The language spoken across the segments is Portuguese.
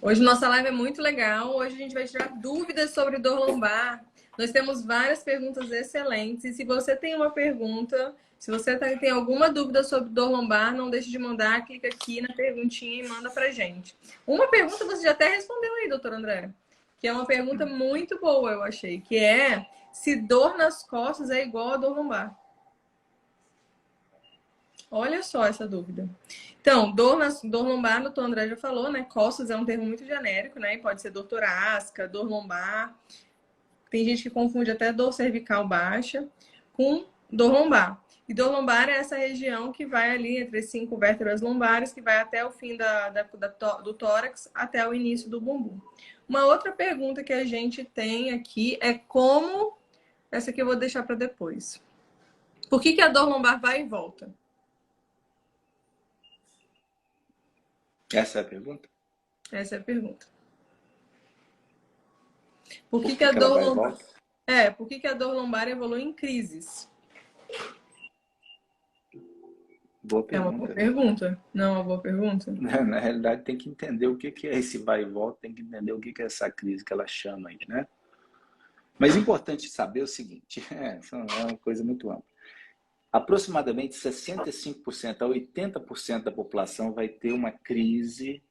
Hoje nossa live é muito legal. Hoje a gente vai tirar dúvidas sobre dor lombar. Nós temos várias perguntas excelentes. E se você tem uma pergunta, se você tem alguma dúvida sobre dor lombar, não deixe de mandar, clica aqui na perguntinha e manda pra gente. Uma pergunta você já até respondeu aí, doutor André, que é uma pergunta muito boa, eu achei, que é se dor nas costas é igual a dor lombar. Olha só essa dúvida. Então, dor lombar, o doutor André já falou, né? Costas é um termo muito genérico, né? E pode ser dor torácica, dor lombar. Tem gente que confunde até dor cervical baixa com dor lombar. E dor lombar é essa região que vai ali entre as 5 vértebras lombares, que vai até o fim do tórax, até o início do bumbum. Uma outra pergunta que a gente tem aqui é como... Essa aqui eu vou deixar para depois. Por que a dor lombar vai e volta? Essa é a pergunta? Essa é a pergunta. Por que a dor lombar... por que a dor lombar evolui em crises? Boa pergunta. É uma boa pergunta. Não é uma boa pergunta? Na realidade, tem que entender o que é esse vai e volta, tem que entender o que é essa crise que ela chama aí, né? Mas é importante saber o seguinte, é uma coisa muito ampla. Aproximadamente 65% a 80% da população vai ter uma crise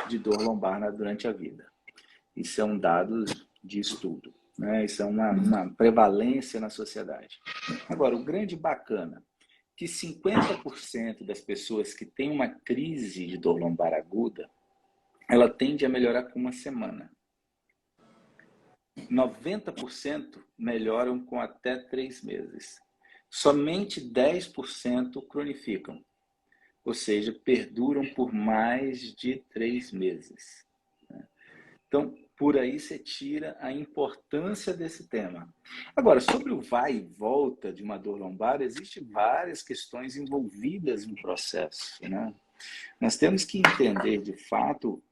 de dor lombar durante a vida. Isso é um dado de estudo, né? Isso é uma prevalência na sociedade. Agora, o grande bacana, que 50% das pessoas que têm uma crise de dor lombar aguda, ela tende a melhorar com uma semana. 90% melhoram com até 3 meses. Somente 10% cronificam, ou seja, perduram por mais de 3 meses. Então, por aí você tira a importância desse tema. Agora, sobre o vai e volta de uma dor lombar, existem várias questões envolvidas no processo, né? Nós temos que entender, de fato,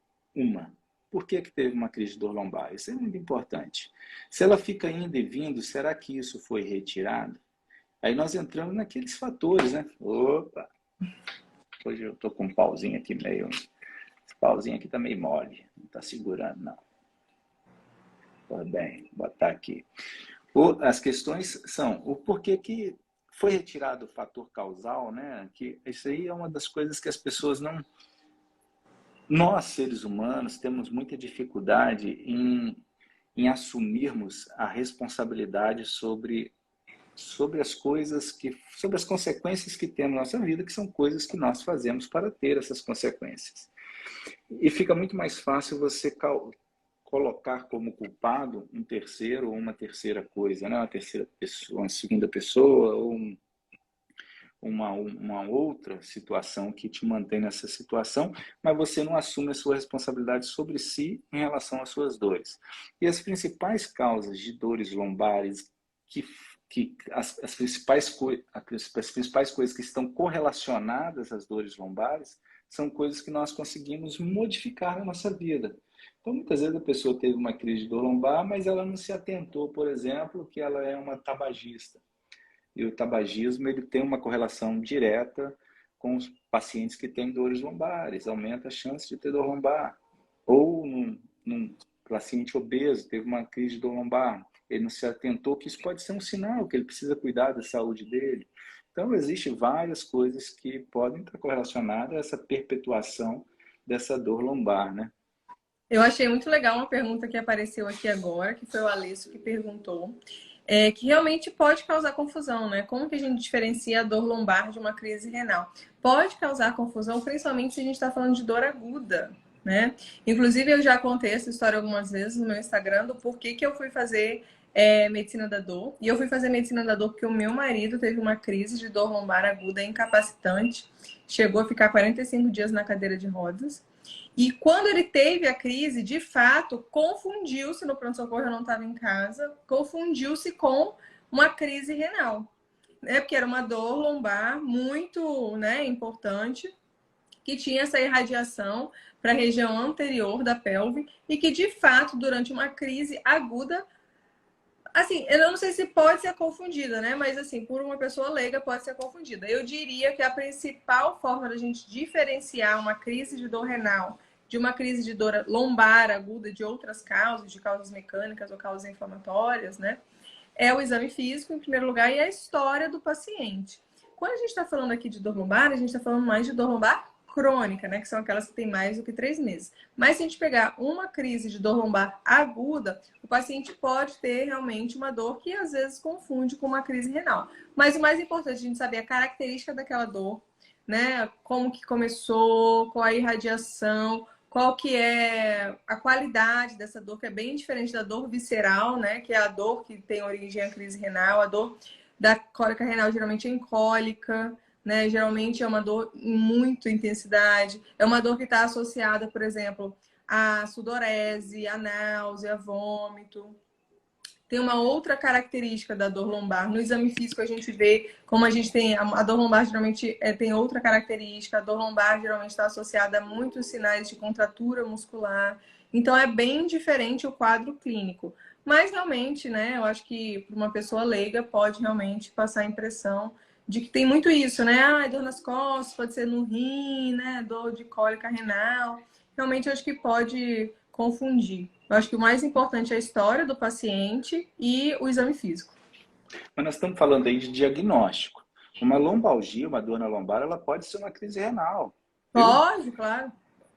por que teve uma crise de dor lombar? Isso é muito importante. Se ela fica indo e vindo, será que isso foi retirado? Aí nós entramos naqueles fatores, né? Opa! Hoje eu estou com um pauzinho aqui meio... Esse pauzinho aqui está meio mole, não está segurando, não. Tudo bem, vou botar aqui. As questões são o porquê que foi retirado o fator causal, né? Que isso aí é uma das coisas que as pessoas não... Nós, seres humanos, temos muita dificuldade em assumirmos a responsabilidade sobre as coisas sobre as consequências que temos na nossa vida, que são coisas que nós fazemos para ter essas consequências. E fica muito mais fácil você colocar como culpado um terceiro ou uma terceira coisa, né? Uma terceira pessoa, uma segunda pessoa ou uma outra situação que te mantém nessa situação, mas você não assume a sua responsabilidade sobre si em relação às suas dores. E as principais causas de dores lombares, as principais coisas que estão correlacionadas às dores lombares, são coisas que nós conseguimos modificar na nossa vida. Então, muitas vezes a pessoa teve uma crise de dor lombar, mas ela não se atentou, por exemplo, que ela é uma tabagista. E o tabagismo ele tem uma correlação direta com os pacientes que têm dores lombares, aumenta a chance de ter dor lombar. Ou num paciente obeso, teve uma crise de dor lombar, ele não se atentou que isso pode ser um sinal, que ele precisa cuidar da saúde dele. Então, existem várias coisas que podem estar correlacionadas a essa perpetuação dessa dor lombar, né? Eu achei muito legal uma pergunta que apareceu aqui agora, que foi o Alesso que perguntou, que realmente pode causar confusão, né? Como que a gente diferencia a dor lombar de uma crise renal? Pode causar confusão, principalmente se a gente está falando de dor aguda, né? Inclusive, eu já contei essa história algumas vezes no meu Instagram do porquê que eu fui fazer medicina da dor. E eu fui fazer medicina da dor porque o meu marido teve uma crise de dor lombar aguda incapacitante, chegou a ficar 45 dias na cadeira de rodas. E quando ele teve a crise, de fato, confundiu-se, no pronto-socorro eu não estava em casa, confundiu-se com uma crise renal. Né? Porque era uma dor lombar muito, né, importante, que tinha essa irradiação para a região anterior da pelve e que, de fato, durante uma crise aguda, assim, eu não sei se pode ser confundida, né? Mas, assim, por uma pessoa leiga pode ser confundida. Eu diria que a principal forma da gente diferenciar uma crise de dor renal de uma crise de dor lombar aguda de outras causas, de causas mecânicas ou causas inflamatórias, né? É o exame físico, em primeiro lugar, e a história do paciente. Quando a gente está falando aqui de dor lombar, a gente está falando mais de dor lombar crônica, né? Que são aquelas que têm mais do que 3 meses. Mas se a gente pegar uma crise de dor lombar aguda, o paciente pode ter realmente uma dor que às vezes confunde com uma crise renal. Mas o mais importante é a gente saber a característica daquela dor, né? Como que começou, qual a irradiação, qual que é a qualidade dessa dor, que é bem diferente da dor visceral, né? Que é a dor que tem origem à crise renal. A dor da cólica renal geralmente é em cólica, né? Geralmente é uma dor em muita intensidade. É uma dor que está associada, por exemplo, à sudorese, à náusea, a vômito. Tem uma outra característica da dor lombar. No exame físico a gente vê como a gente tem... A dor lombar geralmente tem outra característica. A dor lombar geralmente está associada a muitos sinais de contratura muscular. Então é bem diferente o quadro clínico. Mas realmente, né, eu acho que para uma pessoa leiga pode realmente passar a impressão de que tem muito isso, né? Ah, dor nas costas, pode ser no rim, né? Dor de cólica renal. Realmente eu acho que pode confundir. Eu acho que o mais importante é a história do paciente e o exame físico. Mas nós estamos falando aí de diagnóstico. Uma lombalgia, uma dor na lombar, ela pode ser uma crise renal. Pode, claro.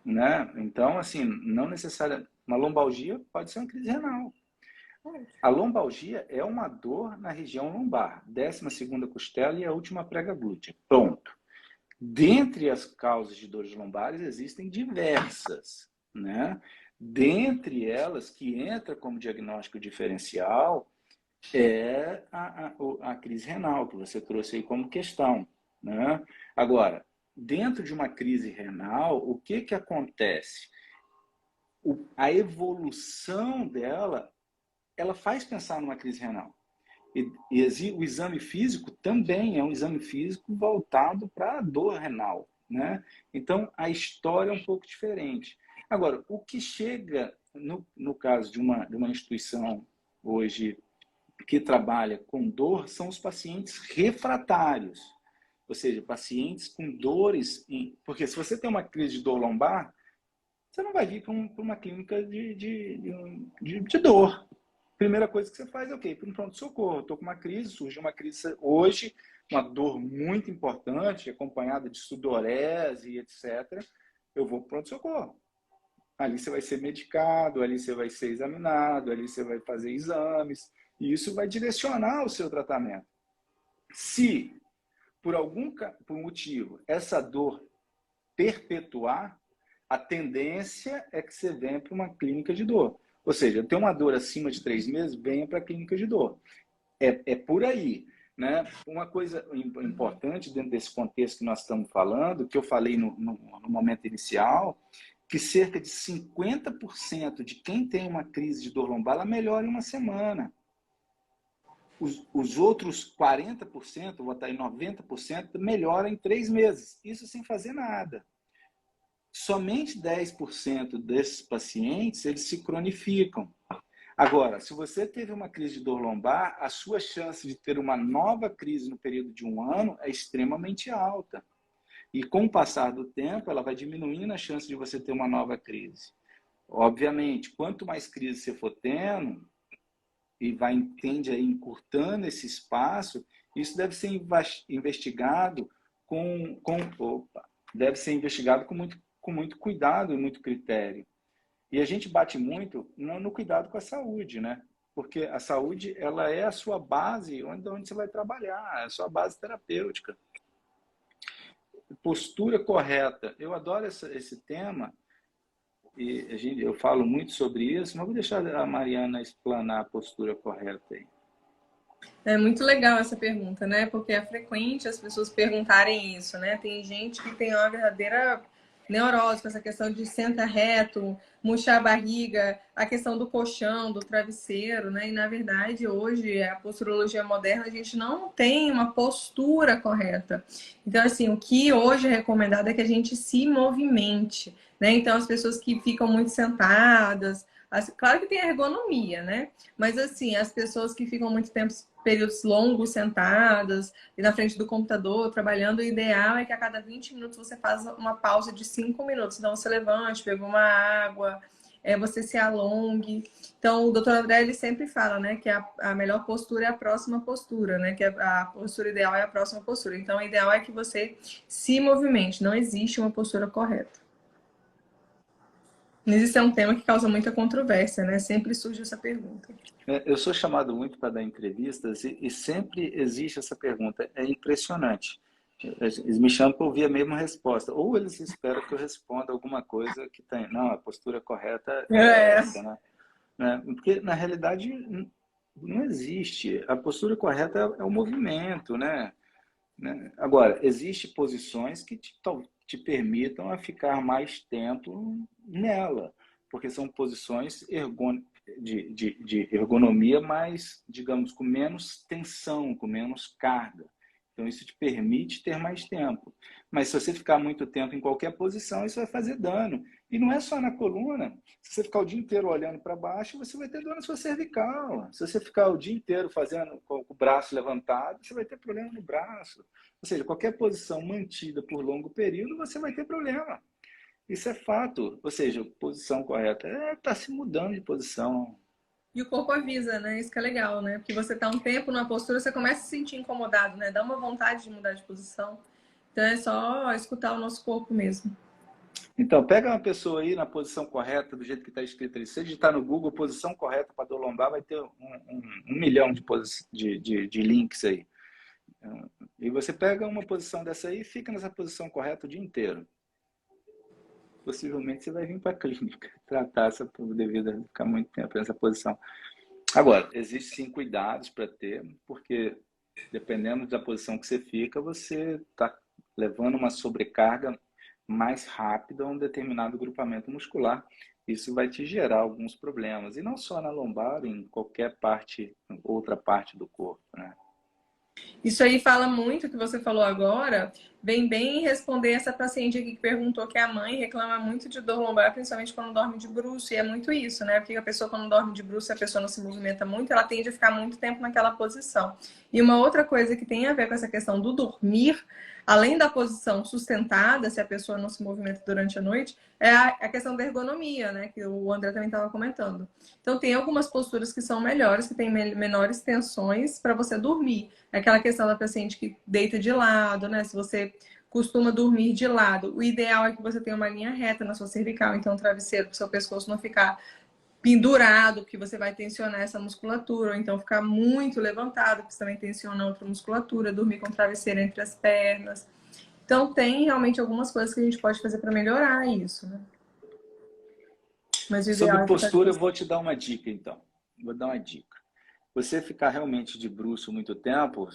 Né? Então, assim, não necessariamente... Uma lombalgia pode ser uma crise renal. A lombalgia é uma dor na região lombar, 12ª costela e a última prega glútea. Pronto. Dentre as causas de dores lombares existem diversas, né? Dentre elas, que entra como diagnóstico diferencial, é a crise renal, que você trouxe aí como questão, né? Agora, dentro de uma crise renal, o que que acontece? A evolução dela, ela faz pensar numa crise renal. E o exame físico também é um exame físico voltado para a dor renal, né? Então, a história é um pouco diferente. Agora, o que chega, no caso de uma instituição hoje que trabalha com dor, são os pacientes refratários, ou seja, pacientes com dores... Porque se você tem uma crise de dor lombar, você não vai vir para uma clínica de dor. Primeira coisa que você faz é o quê? Para um pronto-socorro. Estou com uma crise, surgiu uma crise hoje, uma dor muito importante, acompanhada de sudorese, etc. Eu vou para o pronto-socorro. Ali você vai ser medicado, ali você vai ser examinado, ali você vai fazer exames, e isso vai direcionar o seu tratamento. Se, por motivo, essa dor perpetuar, a tendência é que você venha para uma clínica de dor. Ou seja, tem uma dor acima de 3 meses, venha para a clínica de dor. É por aí, né? Uma coisa importante dentro desse contexto que nós estamos falando, que eu falei no momento inicial, que cerca de 50% de quem tem uma crise de dor lombar, ela melhora em uma semana. Os outros 40%, vou botar aí 90%, melhora em 3 meses. Isso sem fazer nada. Somente 10% desses pacientes, eles se cronificam. Agora, se você teve uma crise de dor lombar, a sua chance de ter uma nova crise no período de 1 ano é extremamente alta. E com o passar do tempo, ela vai diminuindo a chance de você ter uma nova crise. Obviamente, quanto mais crise você for tendo, e tende a encurtando esse espaço, isso deve ser investigado deve ser investigado com muito cuidado e muito critério. E a gente bate muito no cuidado com a saúde, né? Porque a saúde, ela é a sua base onde você vai trabalhar, é a sua base terapêutica. Postura correta. Eu adoro esse tema e eu falo muito sobre isso, mas vou deixar a Mariana explanar a postura correta aí. É muito legal essa pergunta, né? Porque é frequente as pessoas perguntarem isso, né? Tem gente que tem uma verdadeira neurose com essa questão de sentar reto, murchar a barriga, a questão do colchão, do travesseiro, né? E na verdade, hoje, a posturologia moderna, a gente não tem uma postura correta. Então, assim, o que hoje é recomendado é que a gente se movimente, né? Então, as pessoas que ficam muito sentadas, claro que tem a ergonomia, né? Mas, assim, as pessoas que ficam muito tempo, períodos longos sentadas e na frente do computador, trabalhando, o ideal é que a cada 20 minutos você faça uma pausa de 5 minutos. Então, você levante, beba uma água, você se alongue. Então, o doutor André, ele sempre fala, né, que a melhor postura é a próxima postura, né, que a postura ideal é a próxima postura. Então, o ideal é que você se movimente, não existe uma postura correta. Mas isso é um tema que causa muita controvérsia, né? Sempre surge essa pergunta. Eu sou chamado muito para dar entrevistas e sempre existe essa pergunta. É impressionante. Eles me chamam para ouvir a mesma resposta. Ou eles esperam que eu responda alguma coisa que tem. Não, a postura correta é É. essa, né? Porque, na realidade, não existe. A postura correta é o movimento, né? Agora, existem posições que te permitam a ficar mais tempo nela, porque são posições de ergonomia mais, digamos, com menos tensão, com menos carga. Então, isso te permite ter mais tempo. Mas se você ficar muito tempo em qualquer posição, isso vai fazer dano. E não é só na coluna. Se você ficar o dia inteiro olhando para baixo, você vai ter dor na sua cervical. Se você ficar o dia inteiro fazendo com o braço levantado, você vai ter problema no braço. Ou seja, qualquer posição mantida por longo período, você vai ter problema. Isso é fato. Ou seja, posição correta tá se mudando de posição. E o corpo avisa, né? Isso que é legal, né? Porque você tá um tempo numa postura, você começa a se sentir incomodado, né? Dá uma vontade de mudar de posição. Então é só escutar o nosso corpo mesmo. Então, pega uma pessoa aí na posição correta, do jeito que está escrito ali. Se digitar no Google, posição correta para dor lombar, vai ter um milhão de links aí. E você pega uma posição dessa aí e fica nessa posição correta o dia inteiro. Possivelmente você vai vir para a clínica tratar essa devido a ficar muito tempo nessa posição. Agora, existem sim cuidados para ter, porque dependendo da posição que você fica, você está levando uma sobrecarga mais rápida a um determinado grupamento muscular. Isso vai te gerar alguns problemas. E não só na lombar, em qualquer parte, outra parte do corpo, né? Isso aí fala muito o que você falou agora, vem bem responder essa paciente aqui que perguntou que a mãe reclama muito de dor lombar, principalmente quando dorme de bruço, e é muito isso, né? Porque a pessoa quando dorme de bruço, a pessoa não se movimenta muito, ela tende a ficar muito tempo naquela posição. E uma outra coisa que tem a ver com essa questão do dormir, além da posição sustentada, se a pessoa não se movimenta durante a noite, é a questão da ergonomia, né? Que o André também estava comentando. Então, tem algumas posturas que são melhores, que têm menores tensões para você dormir. Aquela questão da paciente que deita de lado, né? Se você costuma dormir de lado, o ideal é que você tenha uma linha reta na sua cervical, então o travesseiro para o seu pescoço não ficar pendurado, porque você vai tensionar essa musculatura, ou então ficar muito levantado, que também tensiona outra musculatura, dormir com o travesseiro entre as pernas. Então tem realmente algumas coisas que a gente pode fazer para melhorar isso, né? Mas o ideal Sobre é ficar postura, eu vou te dar uma dica, então. Vou dar uma dica. Você ficar realmente de bruço muito tempo,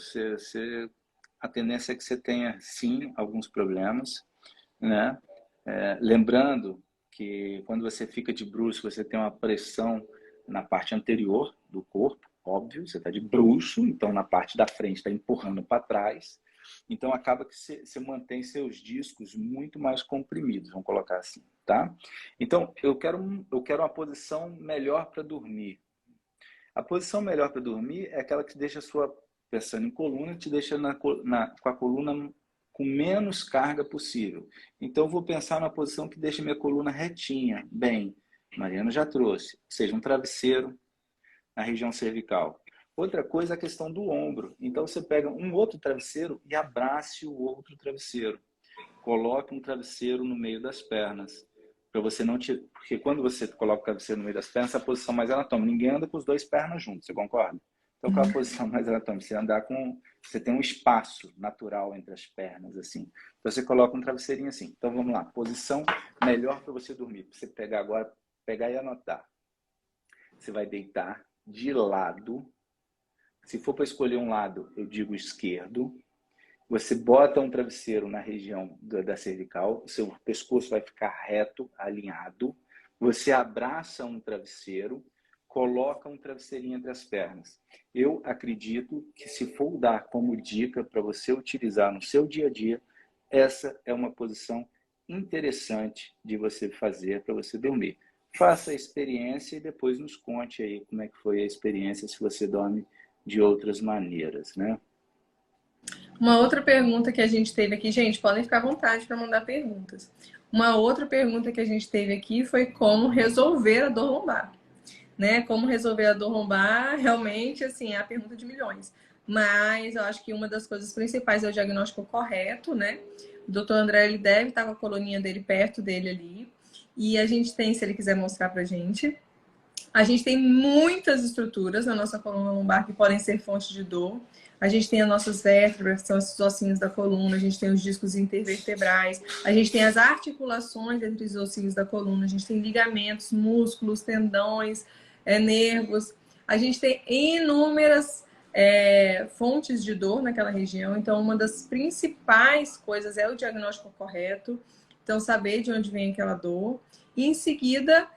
a tendência é que você tenha, sim, alguns problemas, né? Lembrando que quando você fica de bruço, você tem uma pressão na parte anterior do corpo, óbvio, você está de bruço, então na parte da frente está empurrando para trás, então acaba que você mantém seus discos muito mais comprimidos, vamos colocar assim, tá? Então, eu quero uma posição melhor para dormir. A posição melhor para dormir é aquela que deixa a sua, pensando em coluna, te deixa com a coluna com menos carga possível. Então, eu vou pensar na posição que deixa minha coluna retinha. Bem, Mariana já trouxe, seja um travesseiro na região cervical. Outra coisa é a questão do ombro. Então, você pega um outro travesseiro e abrace o outro travesseiro. Coloque um travesseiro no meio das pernas. Para você não te... Porque quando você coloca o travesseiro no meio das pernas, é a posição mais anatômica. Ninguém anda com os dois pernas juntos, você concorda? Então, qual é a posição mais anatômica? Você andar com... Você tem um espaço natural entre as pernas, assim. Então, você coloca um travesseirinho assim. Então, vamos lá. Posição melhor para você dormir. Para você pegar agora, pegar e anotar. Você vai deitar de lado. Se for para escolher um lado, eu digo esquerdo. Você bota um travesseiro na região da cervical, seu pescoço vai ficar reto, alinhado. Você abraça um travesseiro, coloca um travesseirinho entre as pernas. Eu acredito que se for dar como dica para você utilizar no seu dia a dia, essa é uma posição interessante de você fazer para você dormir. Faça a experiência e depois nos conte aí como é que foi a experiência, se você dorme de outras maneiras, né? Uma outra pergunta que a gente teve aqui, gente, podem ficar à vontade para mandar perguntas. Uma outra pergunta que a gente teve aqui foi como resolver a dor lombar, né? Como resolver a dor lombar, realmente, assim, é a pergunta de milhões. Mas eu acho que uma das coisas principais é o diagnóstico correto, né? O doutor André, ele deve estar com a coluninha dele perto dele ali. E a gente tem, se ele quiser mostrar pra gente, a gente tem muitas estruturas na nossa coluna lombar que podem ser fonte de dor. A gente tem as nossas vértebras, que são esses ossinhos da coluna, a gente tem os discos intervertebrais, a gente tem as articulações entre os ossinhos da coluna, a gente tem ligamentos, músculos, tendões, nervos. A gente tem inúmeras fontes de dor naquela região, então uma das principais coisas é o diagnóstico correto, então saber de onde vem aquela dor. E em seguida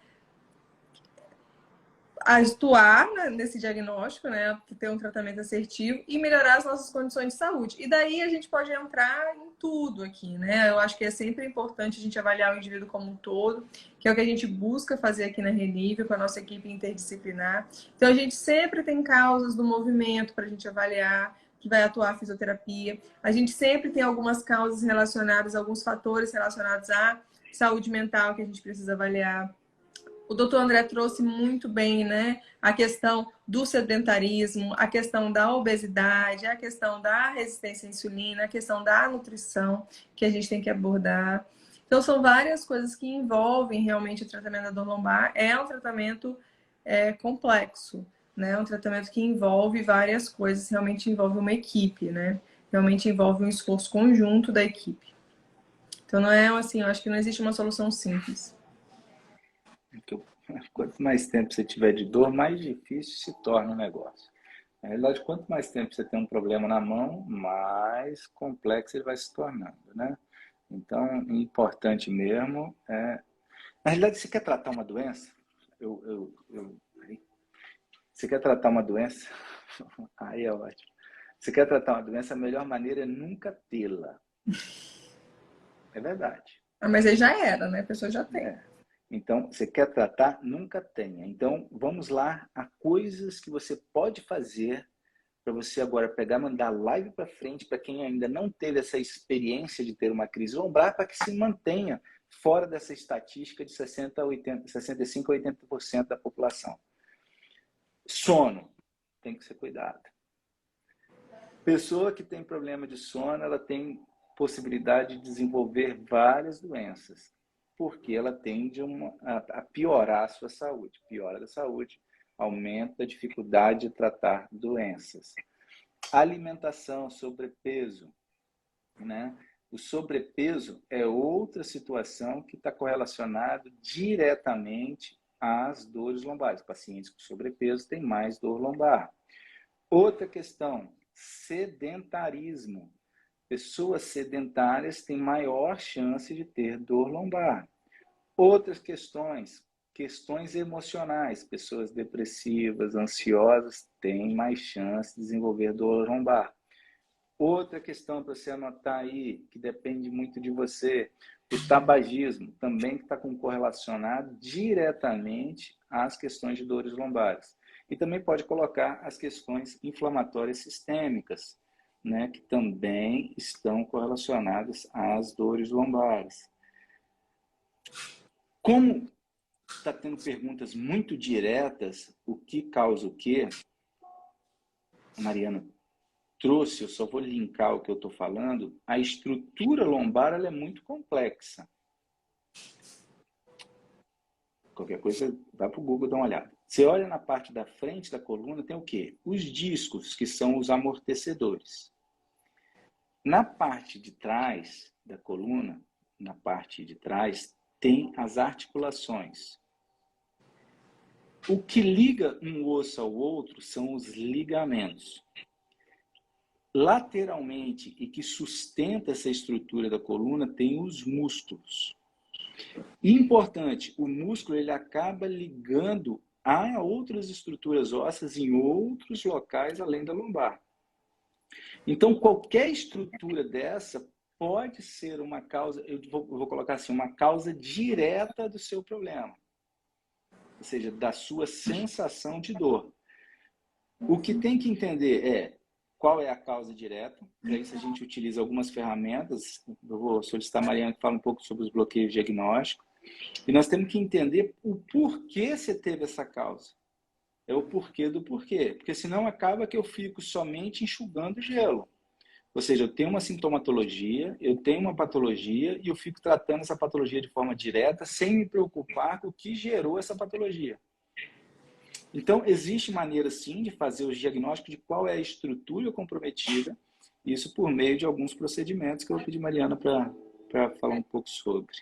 atuar nesse diagnóstico, né, ter um tratamento assertivo e melhorar as nossas condições de saúde. E daí a gente pode entrar em tudo aqui, né? Eu acho que é sempre importante a gente avaliar o indivíduo como um todo, que é o que a gente busca fazer aqui na Renível com a nossa equipe interdisciplinar. Então a gente sempre tem causas do movimento para a gente avaliar, que vai atuar a fisioterapia. A gente sempre tem algumas causas relacionadas, alguns fatores relacionados à saúde mental que a gente precisa avaliar. O doutor André trouxe muito bem, né? A questão do sedentarismo, a questão da obesidade, a questão da resistência à insulina, a questão da nutrição que a gente tem que abordar. Então, são várias coisas que envolvem realmente o tratamento da dor lombar. É um tratamento complexo, né? É um tratamento que envolve várias coisas, realmente envolve uma equipe, né? Realmente envolve um esforço conjunto da equipe. Então, não é assim, eu acho que não existe uma solução simples. Quanto mais tempo você tiver de dor, mais difícil se torna o negócio. Na realidade, quanto mais tempo você tem um problema na mão, mais complexo ele vai se tornando, né? Então, importante mesmo é... Na realidade, você quer tratar uma doença? Você quer tratar uma doença? Aí é ótimo. Você quer tratar uma doença, a melhor maneira é nunca tê-la. É verdade. Ah, mas aí já era, né? A pessoa já tem. É. Então, você quer tratar, nunca tenha. Então, vamos lá a coisas que você pode fazer para você agora pegar, mandar live para frente para quem ainda não teve essa experiência de ter uma crise lombar, para que se mantenha fora dessa estatística de 60 a 80, 65 a 80% da população. Sono tem que ser cuidado. Pessoa que tem problema de sono, ela tem possibilidade de desenvolver várias doenças, porque ela tende a piorar a sua saúde. Piora a saúde, aumenta a dificuldade de tratar doenças. Alimentação, sobrepeso, né? O sobrepeso é outra situação que está correlacionado diretamente às dores lombares. Pacientes com sobrepeso têm mais dor lombar. Outra questão, sedentarismo. Pessoas sedentárias têm maior chance de ter dor lombar. Outras questões, questões emocionais. Pessoas depressivas, ansiosas têm mais chance de desenvolver dor lombar. Outra questão para você anotar aí, que depende muito de você, o tabagismo, também está correlacionado diretamente às questões de dores lombares. E também pode colocar as questões inflamatórias sistêmicas, né, que também estão correlacionadas às dores lombares. Como está tendo perguntas muito diretas, o que causa o quê, Mariana trouxe, eu só vou linkar o que eu estou falando, a estrutura lombar ela é muito complexa. Qualquer coisa, vai para o Google dar uma olhada. Você olha na parte da frente da coluna, tem o quê? Os discos, que são os amortecedores. Na parte de trás da coluna, na parte de trás, tem as articulações. O que liga um osso ao outro são os ligamentos. Lateralmente, e que sustenta essa estrutura da coluna, tem os músculos. Importante, o músculo ele acaba ligando a outras estruturas ósseas em outros locais além da lombar. Então, qualquer estrutura dessa pode ser uma causa, eu vou colocar assim, uma causa direta do seu problema. Ou seja, da sua sensação de dor. O que tem que entender é qual é a causa direta. Para isso a gente utiliza algumas ferramentas. Eu vou solicitar a Mariana que fale um pouco sobre os bloqueios diagnósticos. E nós temos que entender o porquê você teve essa causa. É o porquê do porquê. Porque senão acaba que eu fico somente enxugando gelo. Ou seja, eu tenho uma sintomatologia, eu tenho uma patologia e eu fico tratando essa patologia de forma direta sem me preocupar com o que gerou essa patologia. Então, existe maneira, sim, de fazer os diagnósticos de qual é a estrutura comprometida, isso por meio de alguns procedimentos que eu vou pedir a Mariana para falar um pouco sobre.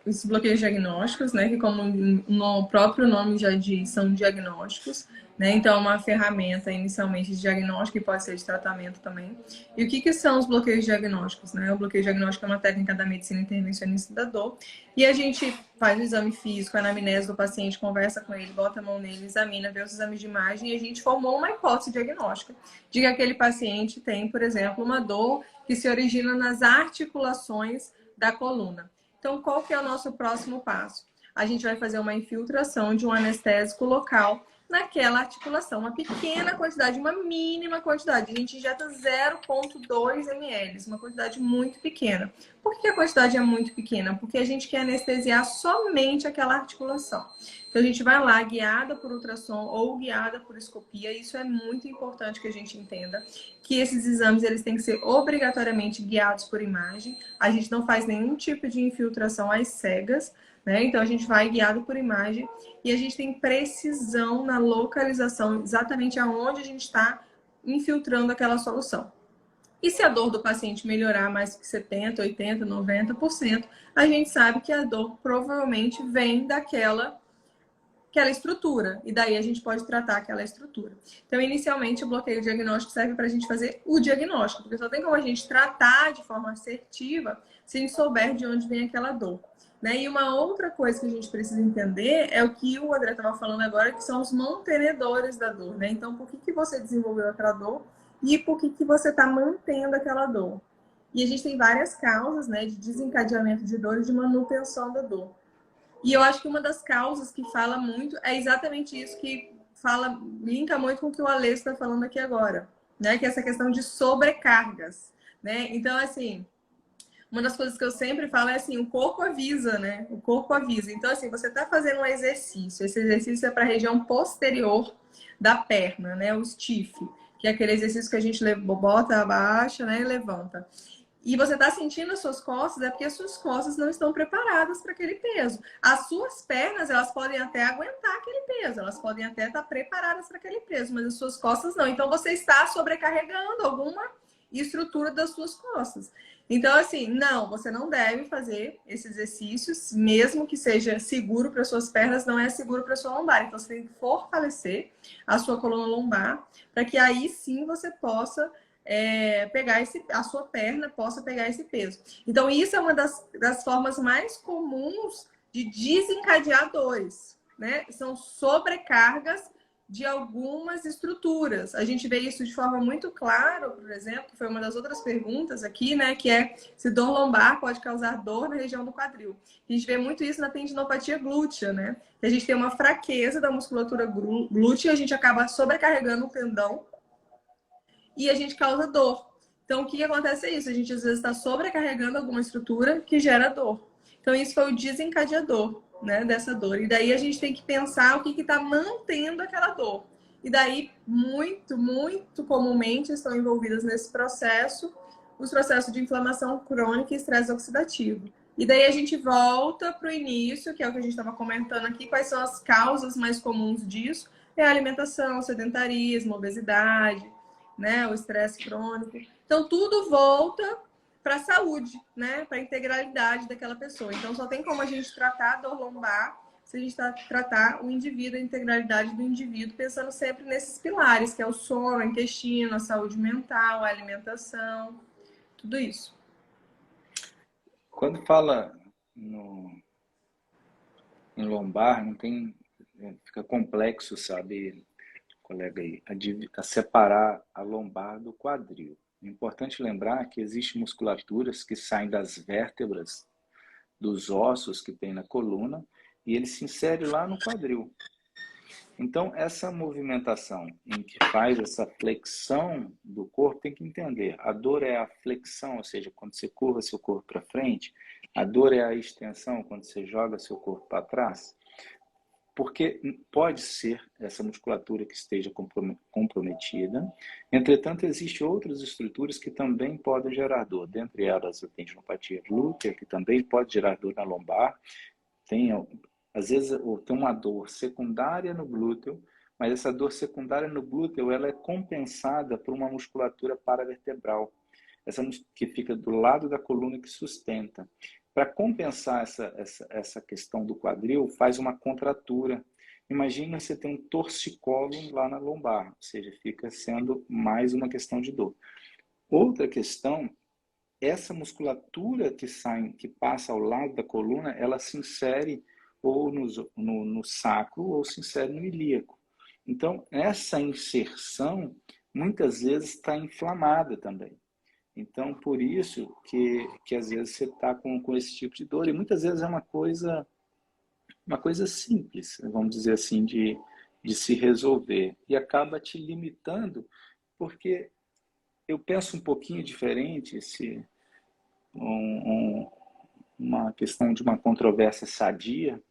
Os bloqueios diagnósticos, né, que como o próprio nome já diz, são diagnósticos, né, então é uma ferramenta inicialmente de diagnóstico e pode ser de tratamento também. E o que são os bloqueios diagnósticos, né? O bloqueio diagnóstico é uma técnica da medicina intervencionista da dor e a gente faz o exame físico, a anamnese do paciente, conversa com ele, bota a mão nele, examina, vê os exames de imagem e a gente formou uma hipótese diagnóstica de que aquele paciente tem, por exemplo, uma dor que se origina nas articulações da coluna. Então, qual que é o nosso próximo passo? A gente vai fazer uma infiltração de um anestésico local naquela articulação. Uma pequena quantidade, uma mínima quantidade. A gente injeta 0,2 ml, uma quantidade muito pequena. Por que a quantidade é muito pequena? Porque a gente quer anestesiar somente aquela articulação. Então, a gente vai lá guiada por ultrassom ou guiada por escopia. Isso é muito importante que a gente entenda. Que esses exames eles têm que ser obrigatoriamente guiados por imagem. A gente não faz nenhum tipo de infiltração às cegas, né? Então a gente vai guiado por imagem e a gente tem precisão na localização, exatamente aonde a gente está infiltrando aquela solução. E se a dor do paciente melhorar mais que 70%, 80%, 90%, a gente sabe que a dor provavelmente vem daquela estrutura, e daí a gente pode tratar aquela estrutura. Então, inicialmente, o bloqueio diagnóstico serve para a gente fazer o diagnóstico, porque só tem como a gente tratar de forma assertiva se a gente souber de onde vem aquela dor. Né? E uma outra coisa que a gente precisa entender é o que o André estava falando agora, que são os mantenedores da dor. Né? Então, por que você desenvolveu aquela dor e por que você está mantendo aquela dor? E a gente tem várias causas, né, de desencadeamento de dor e de manutenção da dor. E eu acho que uma das causas que fala muito é exatamente isso que fala, linka muito com o que o Alê está falando aqui agora, né? Que é essa questão de sobrecargas, né? Então, assim, uma das coisas que eu sempre falo é assim, o corpo avisa, né? O corpo avisa. Então, assim, você está fazendo um exercício, esse exercício é para a região posterior da perna, né? O stiff, que é aquele exercício que a gente bota, abaixa, né? E levanta. E você está sentindo as suas costas, é porque as suas costas não estão preparadas para aquele peso. As suas pernas, elas podem até aguentar aquele peso, elas podem até estar preparadas para aquele peso, mas as suas costas não. Então, você está sobrecarregando alguma estrutura das suas costas. Então, assim, não, você não deve fazer esses exercícios, mesmo que seja seguro para suas pernas, não é seguro para sua lombar. Então, você tem que fortalecer a sua coluna lombar, para que aí sim você possa pegar a sua perna possa pegar esse peso. Então, isso é uma das formas mais comuns de desencadear dores, né? São sobrecargas de algumas estruturas. A gente vê isso de forma muito clara, por exemplo, que foi uma das outras perguntas aqui, né? Que é se dor lombar pode causar dor na região do quadril. A gente vê muito isso na tendinopatia glútea, né? Que a gente tem uma fraqueza da musculatura glútea, a gente acaba sobrecarregando o tendão e a gente causa dor. Então, o que acontece é isso. A gente, às vezes, está sobrecarregando alguma estrutura que gera dor. Então, isso foi o desencadeador, né, dessa dor. E daí a gente tem que pensar o que está mantendo aquela dor. E daí, muito, muito comumente, estão envolvidas nesse processo os processos de inflamação crônica e estresse oxidativo. E daí a gente volta para o início, que é o que a gente estava comentando aqui, quais são as causas mais comuns disso. É a alimentação, sedentarismo, obesidade, né, o estresse crônico. Então, tudo volta para a saúde, né, para a integralidade daquela pessoa. Então, só tem como a gente tratar a dor lombar se a gente tratar o indivíduo, a integralidade do indivíduo, pensando sempre nesses pilares, que é o sono, o intestino, a saúde mental, a alimentação, tudo isso. Quando fala em lombar, não tem, fica complexo, sabe, colega aí, a separar a lombar do quadril. É importante lembrar que existem musculaturas que saem das vértebras, dos ossos que tem na coluna, e ele se insere lá no quadril. Então, essa movimentação em que faz essa flexão do corpo, tem que entender. A dor é a flexão, ou seja, quando você curva seu corpo para frente. A dor é a extensão, quando você joga seu corpo para trás. Porque pode ser essa musculatura que esteja comprometida. Entretanto, existem outras estruturas que também podem gerar dor. Dentre elas, a tendinopatia glútea, que também pode gerar dor na lombar. Às vezes tem uma dor secundária no glúteo, mas essa dor secundária no glúteo ela é compensada por uma musculatura paravertebral, essa que fica do lado da coluna que sustenta. Para compensar essa questão do quadril, faz uma contratura. Imagina você ter um torcicolo lá na lombar, ou seja, fica sendo mais uma questão de dor. Outra questão, essa musculatura que passa ao lado da coluna, ela se insere ou no sacro ou se insere no ilíaco. Então, essa inserção muitas vezes está inflamada também. Então, por isso que às vezes você está com esse tipo de dor. E muitas vezes é uma coisa simples, vamos dizer assim, de se resolver. E acaba te limitando, porque eu penso um pouquinho diferente, uma questão de uma controvérsia sadia,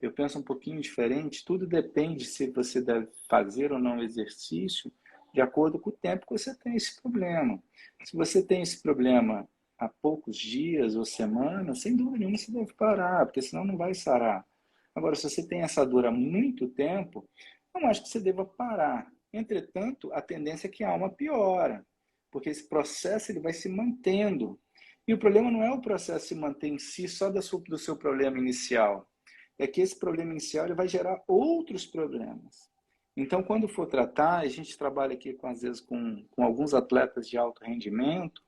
eu penso um pouquinho diferente. Tudo depende se você deve fazer ou não exercício de acordo com o tempo que você tem esse problema. Se você tem esse problema há poucos dias ou semanas, sem dúvida nenhuma você deve parar, porque senão não vai sarar. Agora, se você tem essa dor há muito tempo, não acho que você deva parar. Entretanto, a tendência é que a alma piora, porque esse processo ele vai se mantendo. E o problema não é o processo se manter em si só do seu problema inicial. É que esse problema inicial ele vai gerar outros problemas. Então, quando for tratar, a gente trabalha aqui, às vezes, com alguns atletas de alto rendimento,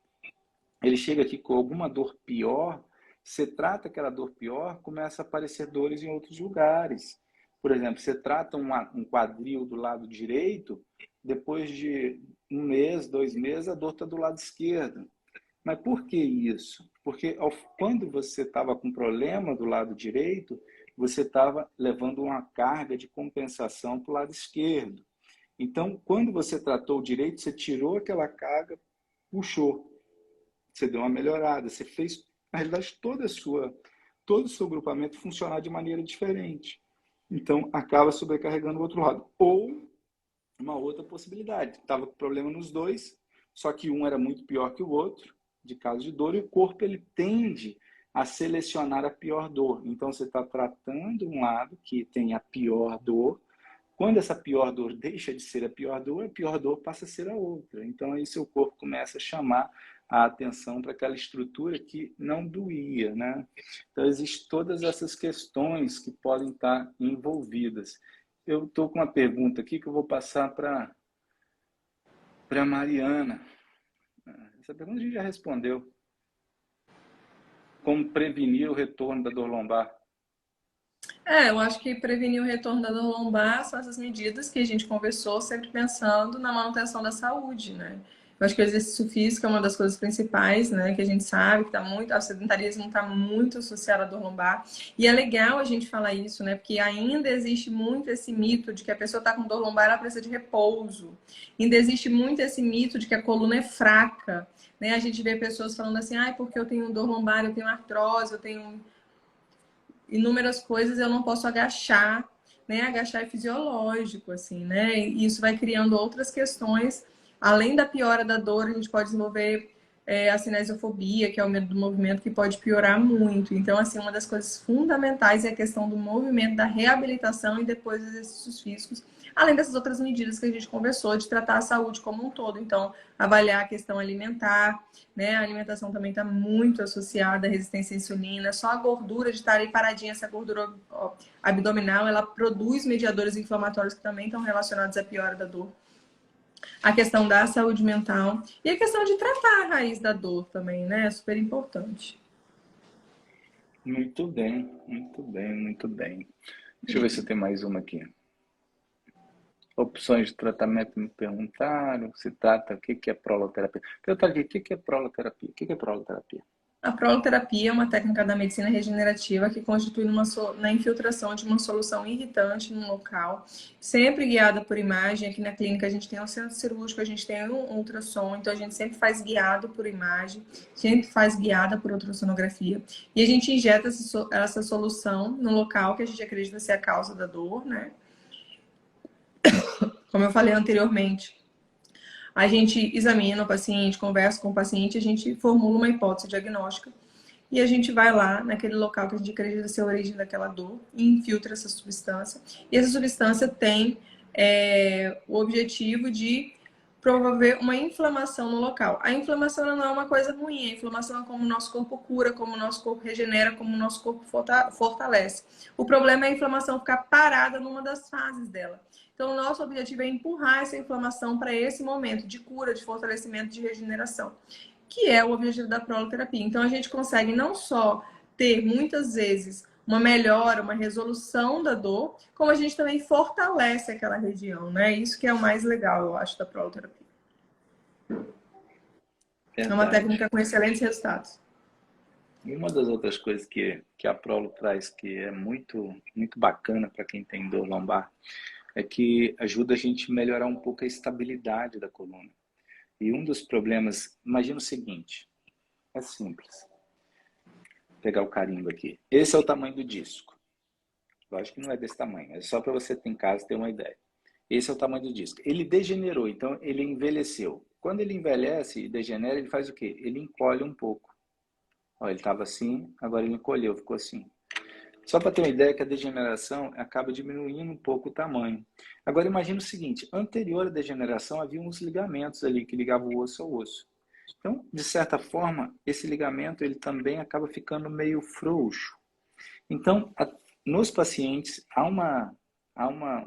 ele chega aqui com alguma dor pior, você trata aquela dor pior, começa a aparecer dores em outros lugares. Por exemplo, você trata um quadril do lado direito, depois de 1 mês, 2 meses, a dor está do lado esquerdo. Mas por que isso? Porque quando você estava com problema do lado direito, você estava levando uma carga de compensação para o lado esquerdo. Então, quando você tratou o direito, você tirou aquela carga, puxou. Você deu uma melhorada, você fez, na realidade, todo o seu grupamento funcionar de maneira diferente. Então, acaba sobrecarregando o outro lado. Ou uma outra possibilidade, estava com problema nos dois, só que um era muito pior que o outro, de caso de dor, e o corpo ele tende a selecionar a pior dor. Então, você está tratando um lado que tem a pior dor. Quando essa pior dor deixa de ser a pior dor passa a ser a outra. Então, aí seu corpo começa a chamar a atenção para aquela estrutura que não doía, né? Então, existem todas essas questões que podem estar envolvidas. Eu estou com uma pergunta aqui que eu vou passar para Mariana. Essa pergunta a gente já respondeu. Como prevenir o retorno da dor lombar? Eu acho que prevenir o retorno da dor lombar são essas medidas que a gente conversou, sempre pensando na manutenção da saúde, né? Eu acho que o exercício físico é uma das coisas principais, né? Que a gente sabe que o sedentarismo está muito associado à dor lombar. E é legal a gente falar isso, né? Porque ainda existe muito esse mito de que a pessoa está com dor lombar, ela precisa de repouso. Ainda existe muito esse mito de que a coluna é fraca, né? A gente vê pessoas falando assim, porque eu tenho dor lombar, eu tenho artrose, eu tenho inúmeras coisas, eu não posso agachar, né? Agachar é fisiológico, assim, né? E isso vai criando outras questões. Além da piora da dor, a gente pode desenvolver a cinesiofobia, que é o medo do movimento, que pode piorar muito. Então, assim, uma das coisas fundamentais é a questão do movimento, da reabilitação e depois dos exercícios físicos, além dessas outras medidas que a gente conversou, de tratar a saúde como um todo. Então, avaliar a questão alimentar, né? A alimentação também está muito associada à resistência à insulina. Só a gordura de estar ali paradinha, essa gordura abdominal, ela produz mediadores inflamatórios que também estão relacionados à piora da dor. A questão da saúde mental e a questão de tratar a raiz da dor também, né? É super importante. Muito bem, muito bem, muito bem. Deixa eu ver se tem mais uma aqui. Opções de tratamento me perguntaram, se trata, o que é proloterapia? Perguntaram aqui, o que é proloterapia? O que é proloterapia? A proloterapia é uma técnica da medicina regenerativa que constitui na infiltração de uma solução irritante no local, sempre guiada por imagem. Aqui na clínica a gente tem um centro cirúrgico, a gente tem um ultrassom, então a gente sempre faz guiado por imagem, sempre faz guiada por ultrassonografia. E a gente injeta essa solução no local que a gente acredita ser a causa da dor, né? Como eu falei anteriormente, a gente examina o paciente, conversa com o paciente, a gente formula uma hipótese diagnóstica e a gente vai lá naquele local que a gente acredita ser a origem daquela dor e infiltra essa substância. E essa substância tem o objetivo de promover uma inflamação no local. A inflamação não é uma coisa ruim, a inflamação é como o nosso corpo cura, como o nosso corpo regenera, como o nosso corpo fortalece. O problema é a inflamação ficar parada numa das fases dela. Então, o nosso objetivo é empurrar essa inflamação para esse momento de cura, de fortalecimento, de regeneração, que é o objetivo da proloterapia. Então, a gente consegue não só ter, muitas vezes, uma melhora, uma resolução da dor, como a gente também fortalece aquela região, né? Isso que é o mais legal, eu acho, da proloterapia. É uma técnica com excelentes resultados. E uma das outras coisas que a Prolo traz, que é muito, muito bacana para quem tem dor lombar, é que ajuda a gente a melhorar um pouco a estabilidade da coluna. E um dos problemas, imagina o seguinte, é simples. Vou pegar o carimbo aqui. Esse é o tamanho do disco. Lógico que não é desse tamanho, é só para você ter em casa ter uma ideia. Esse é o tamanho do disco. Ele degenerou, então ele envelheceu. Quando ele envelhece e degenera, ele faz o quê? Ele encolhe um pouco. Ó, ele estava assim, agora ele encolheu, ficou assim. Só para ter uma ideia que a degeneração acaba diminuindo um pouco o tamanho. Agora imagine o seguinte, anterior à degeneração havia uns ligamentos ali que ligavam o osso ao osso. Então, de certa forma, esse ligamento ele também acaba ficando meio frouxo. Então, nos pacientes há uma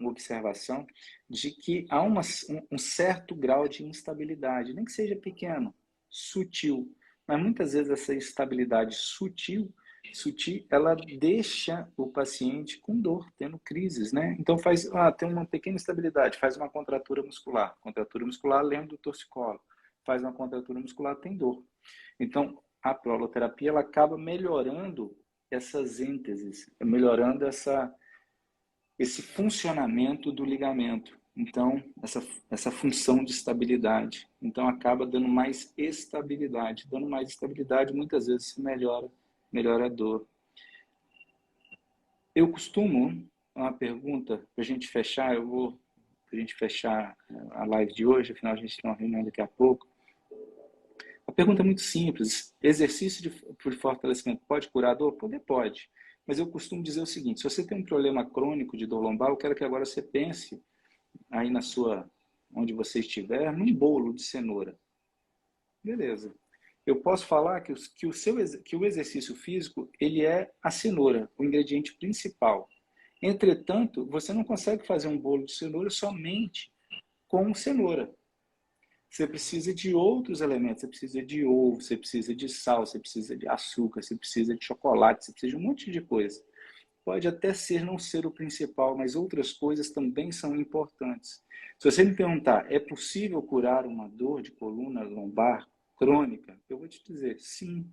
observação de que há um certo grau de instabilidade, nem que seja pequeno, sutil, mas muitas vezes essa instabilidade sutil, ela deixa o paciente com dor, tendo crises, né? Então tem uma pequena instabilidade, faz uma contratura muscular lembra do torcicolo, faz uma contratura muscular, tem dor. Então, a proloterapia ela acaba melhorando essas ínteses, melhorando esse funcionamento do ligamento. Então, essa função de estabilidade. Então, acaba dando mais estabilidade. Dando mais estabilidade, muitas vezes melhora a dor. Eu costumo, uma pergunta para a gente fechar, para a gente fechar a live de hoje, afinal a gente tem uma reunião daqui a pouco. A pergunta é muito simples. Exercício de fortalecimento pode curar a dor? Pode. Mas eu costumo dizer o seguinte, se você tem um problema crônico de dor lombar, eu quero que agora você pense aí onde você estiver, num bolo de cenoura. Beleza. Eu posso falar que o exercício físico, ele é a cenoura, o ingrediente principal. Entretanto, você não consegue fazer um bolo de cenoura somente com cenoura. Você precisa de outros elementos, você precisa de ovo, você precisa de sal, você precisa de açúcar, você precisa de chocolate, você precisa de um monte de coisa. Pode até não ser o principal, mas outras coisas também são importantes. Se você me perguntar, é possível curar uma dor de coluna lombar crônica? Eu vou te dizer, sim.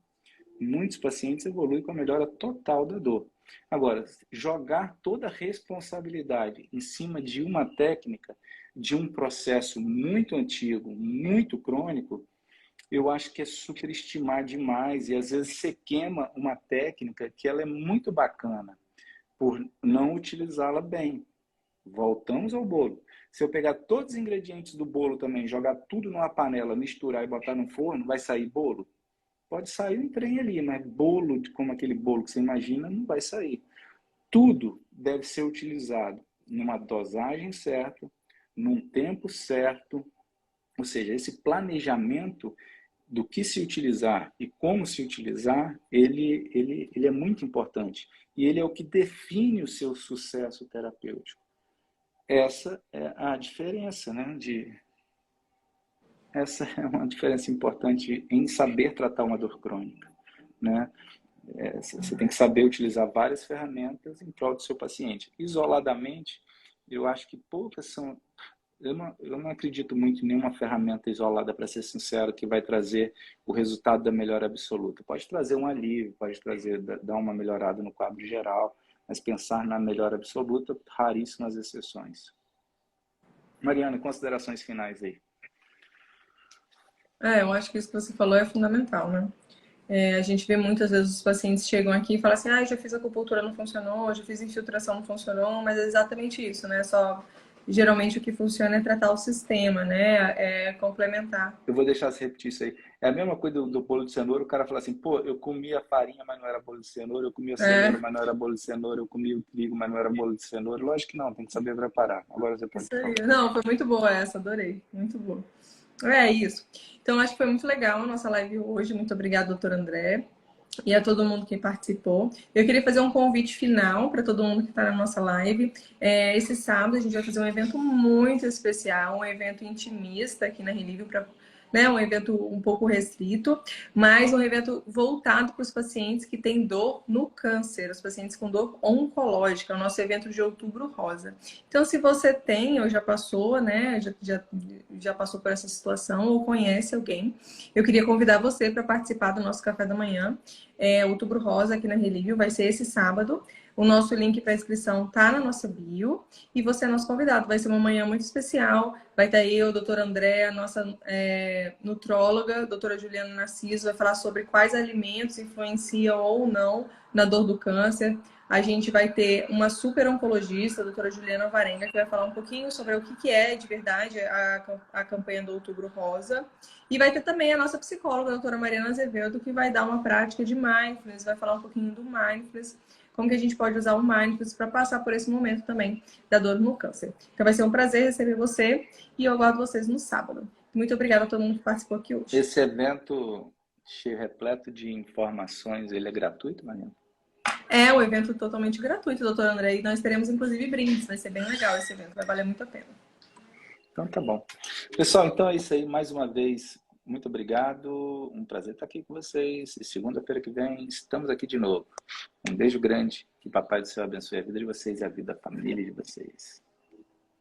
Muitos pacientes evoluem com a melhora total da dor. Agora, jogar toda a responsabilidade em cima de uma técnica, de um processo muito antigo, muito crônico, eu acho que é superestimar demais. E às vezes você queima uma técnica que ela é muito bacana por não utilizá-la bem. Voltamos ao bolo. Se eu pegar todos os ingredientes do bolo também, jogar tudo numa panela, misturar e botar no forno, vai sair bolo? Pode sair um trem ali, mas bolo, como aquele bolo que você imagina, não vai sair. Tudo deve ser utilizado numa dosagem certa, num tempo certo, ou seja, esse planejamento do que se utilizar e como se utilizar, ele é muito importante. E ele é o que define o seu sucesso terapêutico. Essa é a diferença, né? Essa é uma diferença importante em saber tratar uma dor crônica, né? Você tem que saber utilizar várias ferramentas em prol do seu paciente. Isoladamente, Eu acho que poucas são... Eu não acredito muito em nenhuma ferramenta isolada, para ser sincero, que vai trazer o resultado da melhora absoluta. Pode trazer um alívio, pode trazer, dar uma melhorada no quadro geral, mas pensar na melhora absoluta, raríssimas exceções. Mariana, considerações finais aí. Eu acho que isso que você falou é fundamental, né? A gente vê muitas vezes os pacientes chegam aqui e falam assim, já fiz acupuntura, não funcionou, já fiz infiltração, não funcionou, mas é exatamente isso, né? Só geralmente o que funciona é tratar o sistema, né? É complementar. Eu vou deixar você repetir isso aí. É a mesma coisa do bolo de cenoura, o cara fala assim, pô, eu comia farinha, mas não era bolo de cenoura, eu comia cenoura, É, mas não era bolo de cenoura, eu comia o trigo, mas não era bolo de cenoura. Lógico que não, tem que saber preparar. Agora você pode isso aí. falar. Não, foi muito boa essa, adorei. Muito boa. É isso. Então, acho que foi muito legal a nossa live hoje. Muito obrigada, doutor André, e a todo mundo que participou. Eu queria fazer um convite final para todo mundo que está na nossa live. Esse sábado a gente vai fazer um evento muito especial, um evento intimista aqui na Relívio, para, né, um evento um pouco restrito, mas um evento voltado para os pacientes que têm dor no câncer, os pacientes com dor oncológica, o nosso evento de Outubro Rosa. Então, se você tem ou já passou, né, já passou por essa situação ou conhece alguém, eu queria convidar você para participar do nosso café da manhã. Outubro Rosa aqui na Relívio, vai ser esse sábado. O nosso link para inscrição tá na nossa bio e você é nosso convidado. Vai ser uma manhã muito especial. Vai estar eu, doutor André, a nossa nutróloga, doutora Juliana Narciso, vai falar sobre quais alimentos influenciam ou não na dor do câncer. A gente vai ter uma super oncologista, a doutora Juliana Varenga, que vai falar um pouquinho sobre o que é de verdade a campanha do Outubro Rosa. E vai ter também a nossa psicóloga, a doutora Mariana Azevedo, que vai dar uma prática de mindfulness, vai falar um pouquinho do mindfulness, como que a gente pode usar o mindfulness para passar por esse momento também da dor no câncer. Então vai ser um prazer receber você e eu aguardo vocês no sábado. Muito obrigada a todo mundo que participou aqui hoje. Esse evento repleto de informações, ele é gratuito, Mariana? É um evento totalmente gratuito, doutor André, e nós teremos inclusive brindes, vai ser bem legal esse evento, vai valer muito a pena. Então tá bom. Pessoal, então é isso aí. Mais uma vez, muito obrigado. Um prazer estar aqui com vocês. E segunda-feira que vem estamos aqui de novo. Um beijo grande. Que Papai do Céu abençoe a vida de vocês e a vida da família de vocês.